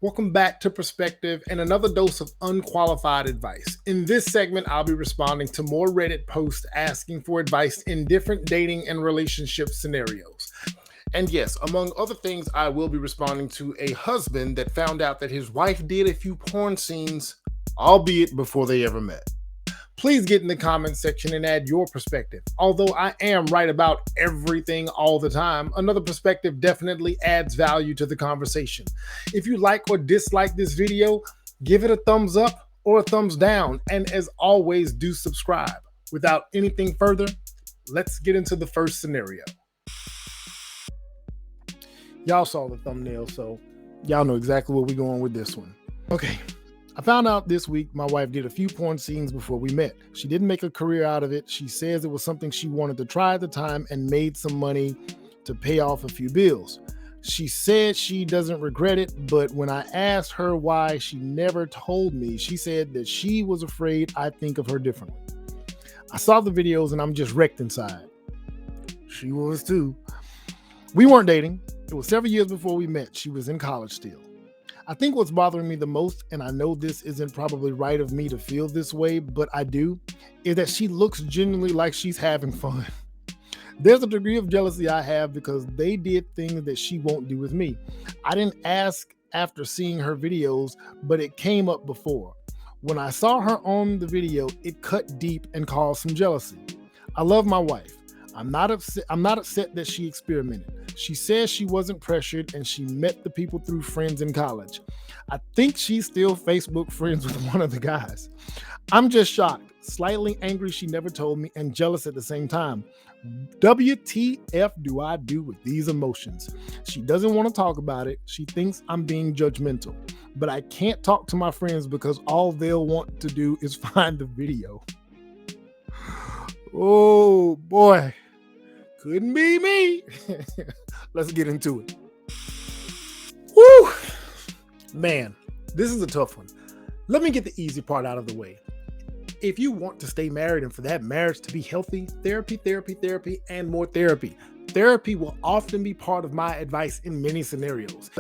Welcome back to Perspective and another dose of unqualified advice. In this segment, I'll be responding to more Reddit posts asking for advice in different dating and relationship scenarios. And yes, among other things, I will be responding to a husband that found out that his wife did a few porn scenes, albeit before they ever met. Please get in the comments section and add your perspective. Although I am right about everything all the time, another perspective definitely adds value to the conversation. If you like or dislike this video, give it a thumbs up or a thumbs down. And as always, do subscribe. Without anything further, let's get into the first scenario. Y'all saw the thumbnail, so y'all know exactly where we're going with this one. Okay. I found out this week my wife did a few porn scenes before we met. She didn't make a career out of it. She says it was something she wanted to try at the time and made some money to pay off a few bills. She said she doesn't regret it, but when I asked her why, she never told me. She said that she was afraid I'd think of her differently. I saw the videos and I'm just wrecked inside. She was too. We weren't dating. It was several years before we met. She was in college still. I think what's bothering me the most, and I know this isn't probably right of me to feel this way, but I do, is that she looks genuinely like she's having fun. There's a degree of jealousy I have because they did things that she won't do with me. I didn't ask after seeing her videos, but it came up before. When I saw her on the video, it cut deep and caused some jealousy. I love my wife. I'm not upset that she experimented. She says she wasn't pressured and she met the people through friends in college. I think she's still Facebook friends with one of the guys. I'm just shocked, slightly angry she never told me, and jealous at the same time. WTF do I do with these emotions? She doesn't want to talk about it. She thinks I'm being judgmental. But I can't talk to my friends because all they'll want to do is find the video. Oh boy. Couldn't be me. Let's get into it. Woo! Man, this is a tough one. Let me get the easy part out of the way. If you want to stay married and for that marriage to be healthy, therapy, and more therapy. Therapy will often be part of my advice in many scenarios.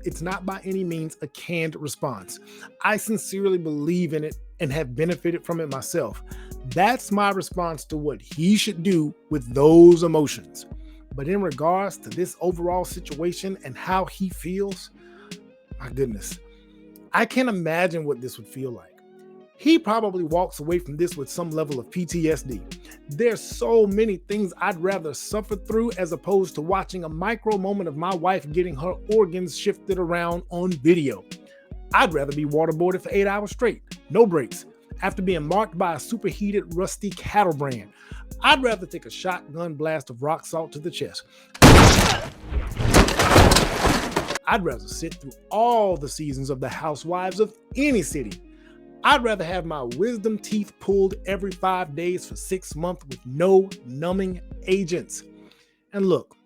It's not by any means a canned response. I sincerely believe in it and have benefited from it myself. That's my response to what he should do with those emotions. But in regards to this overall situation and how he feels, my goodness, I can't imagine what this would feel like. He probably walks away from this with some level of PTSD. There's so many things I'd rather suffer through as opposed to watching a micro moment of my wife getting her organs shifted around on video. I'd rather be waterboarded for 8 hours straight, no breaks, after being marked by a superheated, rusty cattle brand. I'd rather take a shotgun blast of rock salt to the chest. I'd rather sit through all the seasons of The Housewives of any city. I'd rather have my wisdom teeth pulled every 5 days for 6 months with no numbing agents. And look,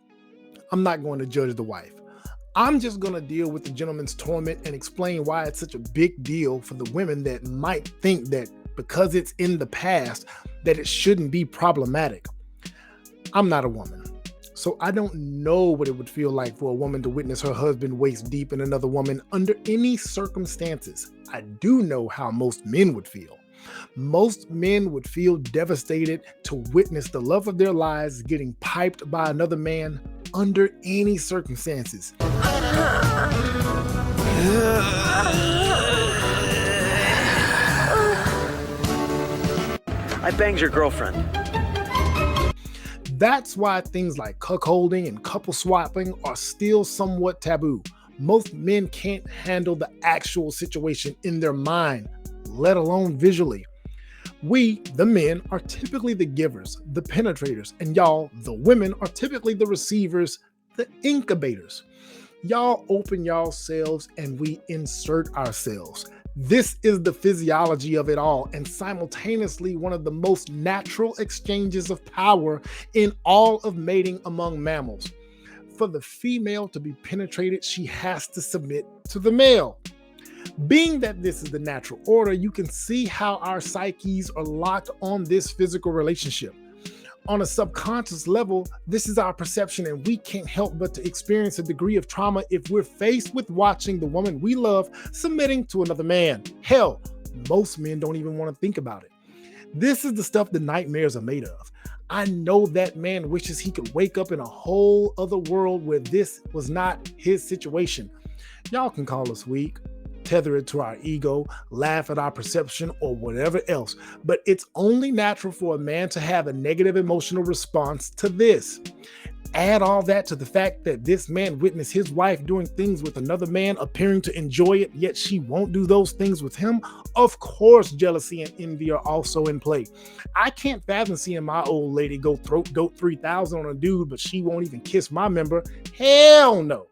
I'm not going to judge the wife. I'm just going to deal with the gentleman's torment and explain why it's such a big deal for the women that might think that because it's in the past, that it shouldn't be problematic. I'm not a woman, so I don't know what it would feel like for a woman to witness her husband waist deep in another woman under any circumstances. I do know how most men would feel. Most men would feel devastated to witness the love of their lives getting piped by another man under any circumstances. I banged your girlfriend. That's why things like cuckolding and couple swapping are still somewhat taboo. Most men can't handle the actual situation in their mind, let alone visually. We, the men, are typically the givers, the penetrators, and y'all, the women, are typically the receivers, the incubators. Y'all open y'all selves and we insert ourselves. This is the physiology of it all, and simultaneously one of the most natural exchanges of power in all of mating among mammals. For the female to be penetrated, she has to submit to the male. Being that this is the natural order, you can see how our psyches are locked on this physical relationship. On a subconscious level, this is our perception, and we can't help but to experience a degree of trauma if we're faced with watching the woman we love submitting to another man. Hell, most men don't even want to think about it. This is the stuff the nightmares are made of. I know that man wishes he could wake up in a whole other world where this was not his situation. Y'all can call us weak, tether it to our ego, laugh at our perception, or whatever else, but it's only natural for a man to have a negative emotional response to this. Add all that to the fact that this man witnessed his wife doing things with another man, appearing to enjoy it, yet she won't do those things with him. Of course, jealousy and envy are also in play. I can't fathom seeing my old lady go throat goat 3,000 on a dude, but she won't even kiss my member. Hell no.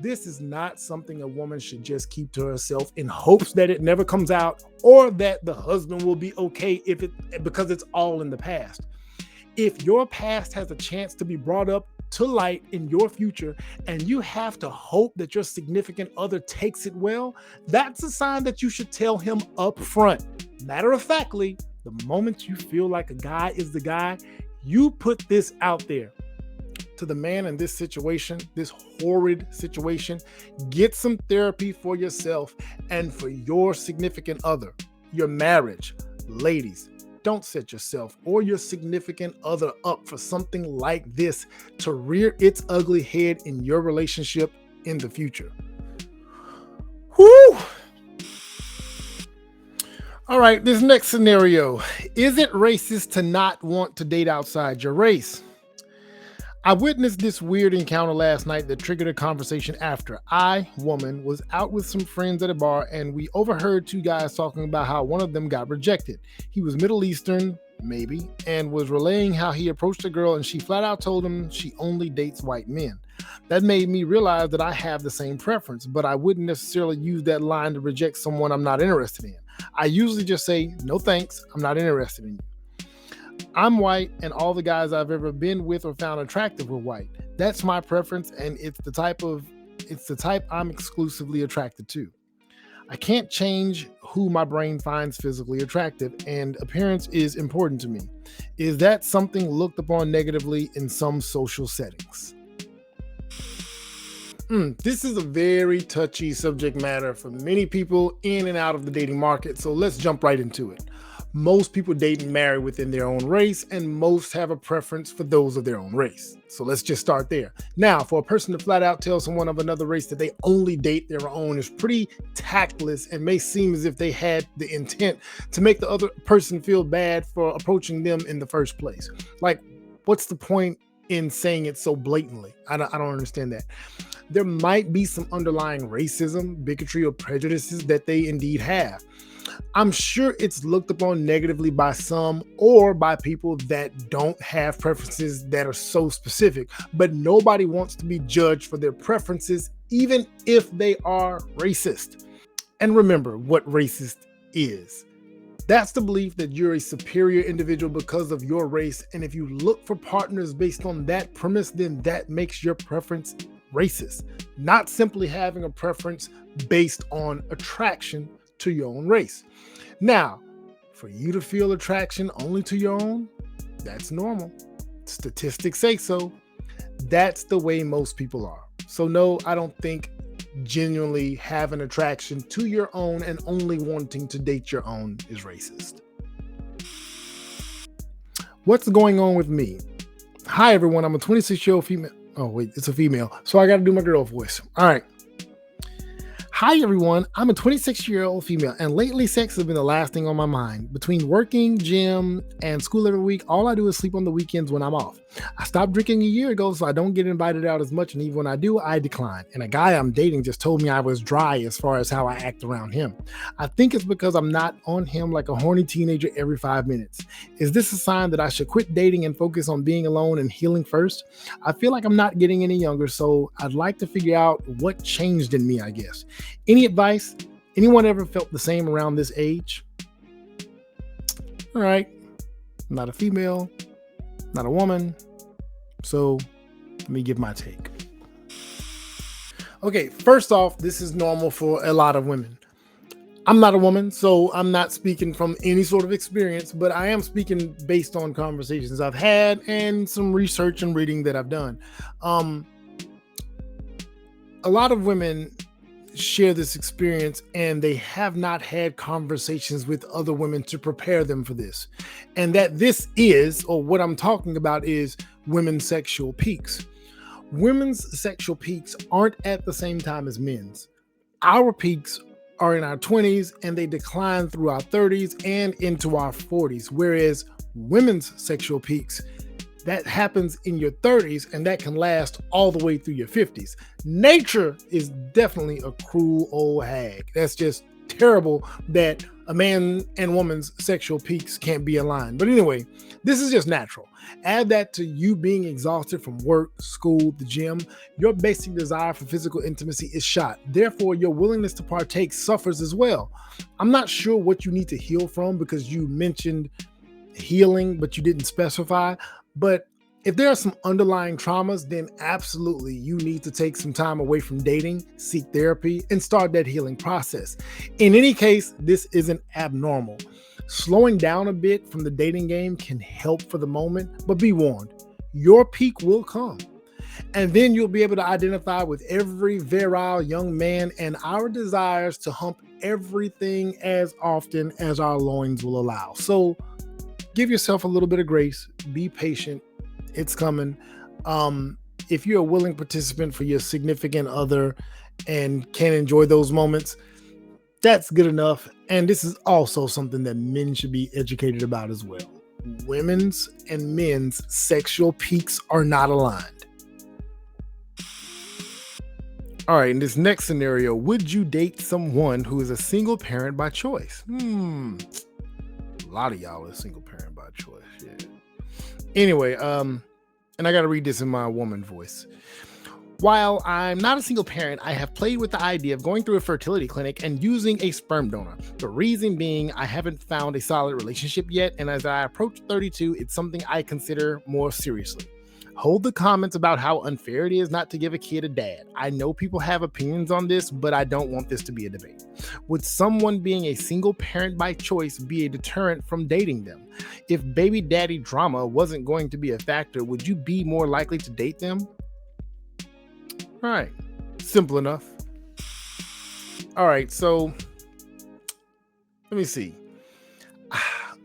This is not something a woman should just keep to herself in hopes that it never comes out, or that the husband will be okay because it's all in the past. If your past has a chance to be brought up to light in your future, and you have to hope that your significant other takes it well, that's a sign that you should tell him up front. Matter of factly, the moment you feel like a guy is the guy, you put this out there to the man in this situation, this horrid situation. Get some therapy for yourself and for your significant other, your marriage. Ladies, don't set yourself or your significant other up for something like this to rear its ugly head in your relationship in the future. Whew! All right, this next scenario. Is it racist to not want to date outside your race? I witnessed this weird encounter last night that triggered a conversation after I, woman, was out with some friends at a bar, and we overheard two guys talking about how one of them got rejected. He was Middle Eastern, maybe, and was relaying how he approached a girl and she flat out told him she only dates white men. That made me realize that I have the same preference, but I wouldn't necessarily use that line to reject someone I'm not interested in. I usually just say, no thanks, I'm not interested in you. I'm white, and all the guys I've ever been with or found attractive were white. That's my preference, and it's the type I'm exclusively attracted to. I can't change who my brain finds physically attractive, and appearance is important to me. Is that something looked upon negatively in some social settings? This is a very touchy subject matter for many people in and out of the dating market, so let's jump right into it. Most people date and marry within their own race, and most have a preference for those of their own race. So let's just start there. Now, for a person to flat out tell someone of another race that they only date their own is pretty tactless and may seem as if they had the intent to make the other person feel bad for approaching them in the first place. Like, what's the point in saying it so blatantly? I don't understand that. There might be some underlying racism, bigotry, or prejudices that they indeed have. I'm sure it's looked upon negatively by some or by people that don't have preferences that are so specific, but nobody wants to be judged for their preferences, even if they are racist. And remember what racist is. That's the belief that you're a superior individual because of your race, and if you look for partners based on that premise, then that makes your preference racist, not simply having a preference based on attraction to your own race. Now, for you to feel attraction only to your own, that's normal. Statistics say so. That's the way most people are. So no, I don't think genuinely having attraction to your own and only wanting to date your own is racist. What's going on with me? Hi everyone, I'm a 26-year-old female. Oh wait, it's a female, so I got to do my girl voice. All right. Hi everyone, I'm a 26-year-old female, and lately sex has been the last thing on my mind. Between working, gym, and school every week, all I do is sleep on the weekends when I'm off. I stopped drinking a year ago, so I don't get invited out as much, and even when I do, I decline. And a guy I'm dating just told me I was dry as far as how I act around him. I think it's because I'm not on him like a horny teenager every 5 minutes. Is this a sign that I should quit dating and focus on being alone and healing first? I feel like I'm not getting any younger, so I'd like to figure out what changed in me, I guess. Any advice? Anyone ever felt the same around this age? All right. I'm not a female, not a woman. So let me give my take. Okay, first off, this is normal for a lot of women. I'm not a woman, so I'm not speaking from any sort of experience, but I am speaking based on conversations I've had and some research and reading that I've done. Um, a lot of women share this experience and they have not had conversations with other women to prepare them for this. And that this is, or what I'm talking about is women's sexual peaks. Women's sexual peaks aren't at the same time as men's. Our peaks are in our 20s and they decline through our 30s and into our 40s, whereas women's sexual peaks, that happens in your 30s and that can last all the way through your 50s. Nature is definitely a cruel old hag. That's just terrible that a man and woman's sexual peaks can't be aligned. But anyway, this is just natural. Add that to you being exhausted from work, school, the gym. Your basic desire for physical intimacy is shot. Therefore, your willingness to partake suffers as well. I'm not sure what you need to heal from because you mentioned healing, but you didn't specify. But if there are some underlying traumas, then absolutely you need to take some time away from dating, seek therapy, and start that healing process. In any case, this isn't abnormal. Slowing down a bit from the dating game can help for the moment, but be warned, your peak will come. And then you'll be able to identify with every virile young man and our desires to hump everything as often as our loins will allow. So give yourself a little bit of grace, be patient. It's coming. If you're a willing participant for your significant other and can enjoy those moments, that's good enough. And this is also something that men should be educated about as well. Women's and men's sexual peaks are not aligned. All right, in this next scenario, would you date someone who is a single parent by choice? A lot of y'all are single parent by choice. Yeah. Anyway, and I got to read this in my woman voice. While I'm not a single parent, I have played with the idea of going through a fertility clinic and using a sperm donor. The reason being I haven't found a solid relationship yet, and as I approach 32, it's something I consider more seriously. Hold the comments about how unfair it is not to give a kid a dad. I know people have opinions on this, but I don't want this to be a debate. Would someone being a single parent by choice be a deterrent from dating them? If baby daddy drama wasn't going to be a factor, would you be more likely to date them? All right, simple enough. All right, so let me see.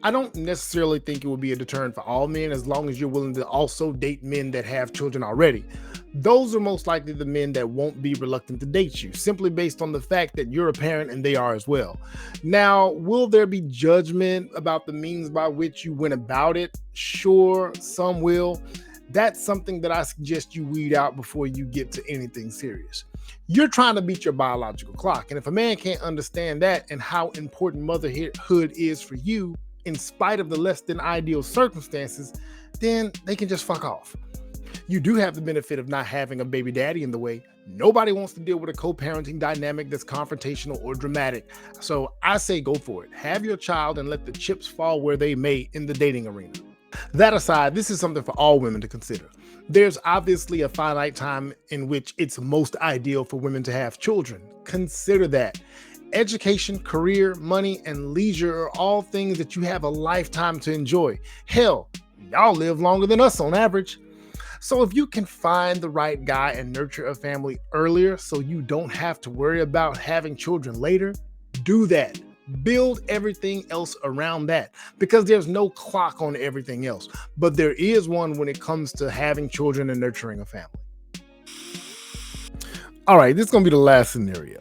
I don't necessarily think it would be a deterrent for all men as long as you're willing to also date men that have children already. Those are most likely the men that won't be reluctant to date you, simply based on the fact that you're a parent and they are as well. Now, will there be judgment about the means by which you went about it? Sure, some will. That's something that I suggest you weed out before you get to anything serious. You're trying to beat your biological clock, and if a man can't understand that and how important motherhood is for you, in spite of the less than ideal circumstances, then they can just fuck off. You do have the benefit of not having a baby daddy in the way. Nobody wants to deal with a co-parenting dynamic that's confrontational or dramatic. So I say go for it. Have your child and let the chips fall where they may in the dating arena. That aside, this is something for all women to consider. There's obviously a finite time in which it's most ideal for women to have children. Consider that. Education, career, money, and leisure are all things that you have a lifetime to enjoy. Hell, y'all live longer than us on average. So if you can find the right guy and nurture a family earlier so you don't have to worry about having children later, do that. Build everything else around that because there's no clock on everything else. But there is one when it comes to having children and nurturing a family. All right, this is going to be the last scenario.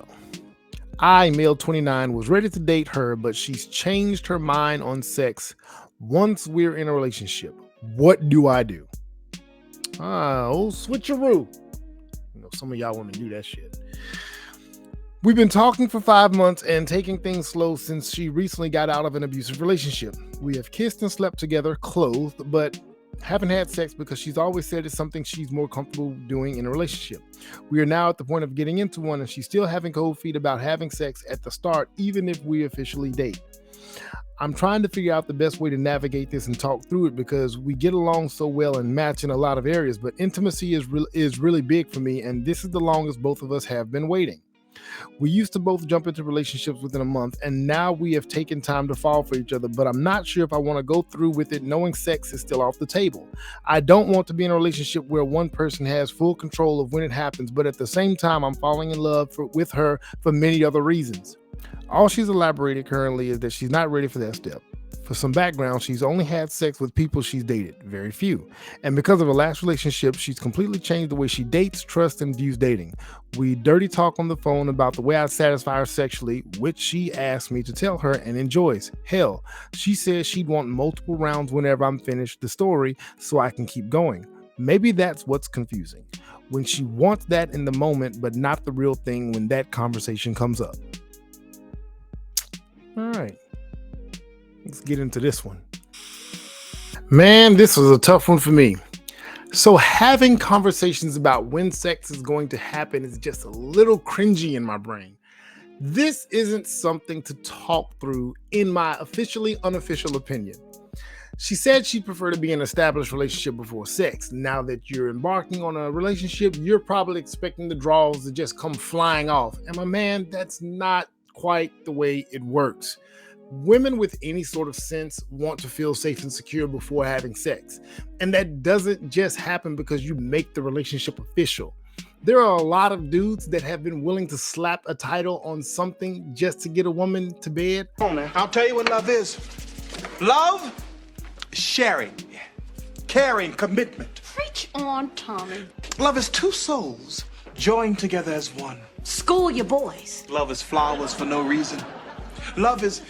I, male 29, was ready to date her, but she's changed her mind on sex once we're in a relationship. What do I do? Old switcheroo. You know, some of y'all women do that shit. We've been talking for 5 months and taking things slow since she recently got out of an abusive relationship. We have kissed and slept together, clothed, but haven't had sex because she's always said it's something she's more comfortable doing in a relationship. We are now at the point of getting into one and she's still having cold feet about having sex at the start, even if we officially date. I'm trying to figure out the best way to navigate this and talk through it because we get along so well and match in a lot of areas, but intimacy is really big for me, and this is the longest both of us have been waiting. We used to both jump into relationships within a month, and now we have taken time to fall for each other, but I'm not sure if I want to go through with it knowing sex is still off the table. I don't want to be in a relationship where one person has full control of when it happens, but at the same time, I'm falling in love with her for many other reasons. All she's elaborated currently is that she's not ready for that step. For some background, she's only had sex with people she's dated, very few. And because of her last relationship, she's completely changed the way she dates, trusts, and views dating. We dirty talk on the phone about the way I satisfy her sexually, which she asked me to tell her and enjoys. Hell, she says she'd want multiple rounds whenever I'm finished the story so I can keep going. Maybe that's what's confusing. When she wants that in the moment, but not the real thing when that conversation comes up. All right. Let's get into this one. Man, this was a tough one for me. So having conversations about when sex is going to happen is just a little cringy in my brain. This isn't something to talk through in my officially unofficial opinion. She said she'd prefer to be in an established relationship before sex. Now that you're embarking on a relationship, you're probably expecting the draws to just come flying off. And my man, that's not quite the way it works. Women with any sort of sense want to feel safe and secure before having sex. And that doesn't just happen because you make the relationship official. There are a lot of dudes that have been willing to slap a title on something just to get a woman to bed. I'll tell you what love is. Love is sharing, caring, commitment. Preach on, Tommy. Love is two souls joined together as one. School your boys. Love is flowers for no reason. Love is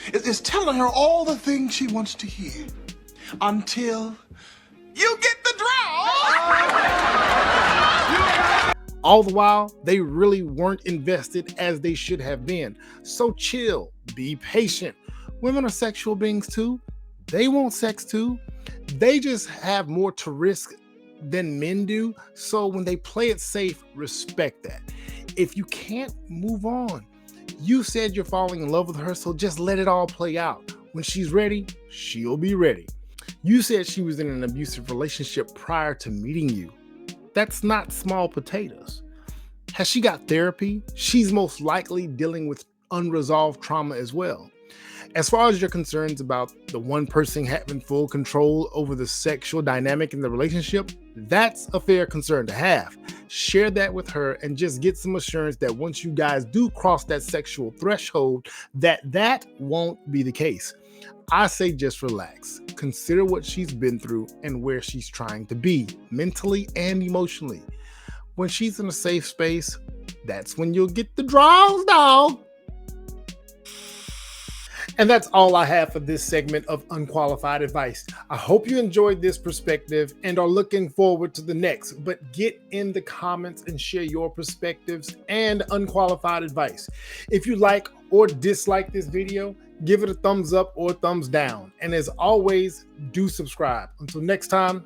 telling her all the things she wants to hear until you get the draw. All the while, they really weren't invested as they should have been. So chill, be patient. Women are sexual beings too. They want sex too. They just have more to risk than men do. So when they play it safe, respect that. If you can't move on, you said you're falling in love with her, so just let it all play out. When she's ready, she'll be ready. You said she was in an abusive relationship prior to meeting you. That's not small potatoes. Has she got therapy? She's most likely dealing with unresolved trauma as well. As far as your concerns about the one person having full control over the sexual dynamic in the relationship, that's a fair concern to have. Share that with her and just get some assurance that once you guys do cross that sexual threshold, that won't be the case. I say just relax. Consider what she's been through and where she's trying to be, mentally and emotionally. When she's in a safe space, that's when you'll get the draws, dog. And that's all I have for this segment of Unqualified Advice. I hope you enjoyed this perspective and are looking forward to the next, but get in the comments and share your perspectives and unqualified advice. If you like or dislike this video, give it a thumbs up or a thumbs down. And as always, do subscribe. Until next time,